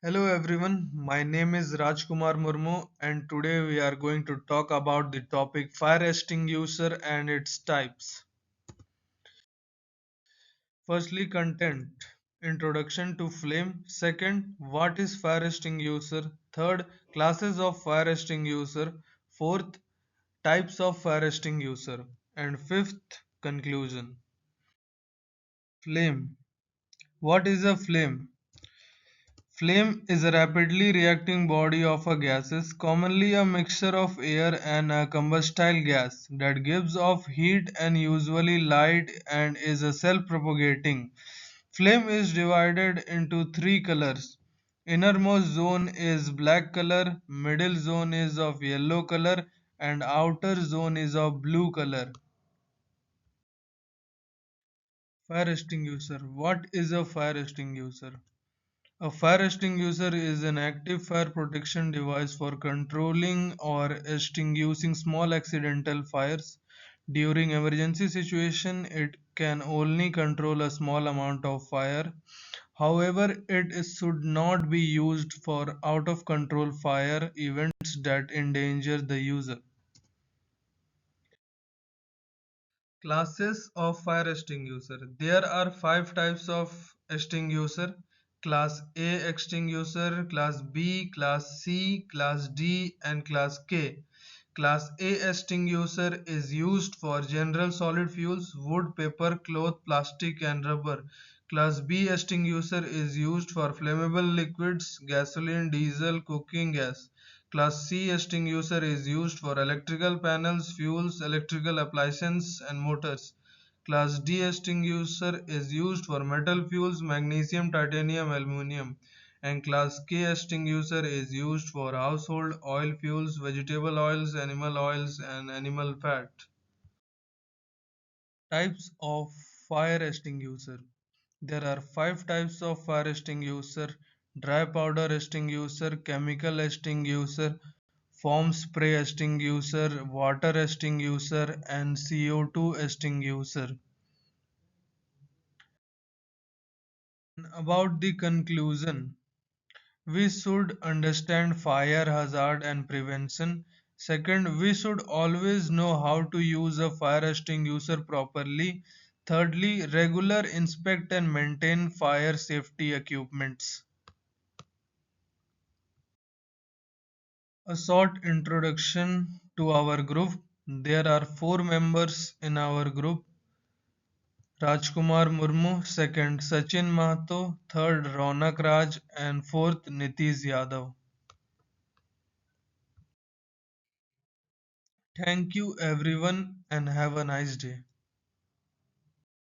Hello everyone, my name is Rajkumar Murmu and today we are going to talk about the topic fire extinguisher and its types. Firstly, content. Introduction to flame. Second, what is fire extinguisher? Third, classes of fire extinguisher. Fourth, types of fire extinguisher. And fifth, conclusion. Flame. What is a flame? Flame is a rapidly reacting body of a gases, commonly a mixture of air and a combustible gas, that gives off heat and usually light and is a self-propagating. Flame is divided into three colors. Innermost zone is black color, middle zone is of yellow color, and outer zone is of blue color. Fire extinguisher. What is a fire extinguisher? A fire extinguisher is an active fire protection device for controlling or extinguishing small accidental fires. During emergency situation, it can only control a small amount of fire. However, should not be used for out of control fire events that endanger the user. Classes of fire extinguisher. There are five types of extinguisher. Class A extinguisher, Class B, Class C, Class D and Class K. Class A extinguisher is used for general solid fuels, wood, paper, cloth, plastic and rubber. Class B extinguisher is used for flammable liquids, gasoline, diesel, cooking gas. Class C extinguisher is used for electrical panels, fuels, electrical appliances, and motors. Class D extinguisher is used for metal fuels, magnesium, titanium, aluminum. And Class K extinguisher is used for household oil fuels, vegetable oils, animal oils, and animal fat. Types of fire extinguisher. There are five types of fire extinguisher: dry powder extinguisher, chemical extinguisher, foam spray extinguisher, water extinguisher, and CO2 extinguisher. About the conclusion, we should understand fire hazard and prevention. Second, we should always know how to use a fire extinguisher properly. Thirdly, regular inspect and maintain fire safety equipments. A short introduction to our group. There are four members in our group: Rajkumar Murmu, second Sachin Mahato, third Ronak Raj, and fourth Nitish Yadav. Thank you everyone and have a nice day.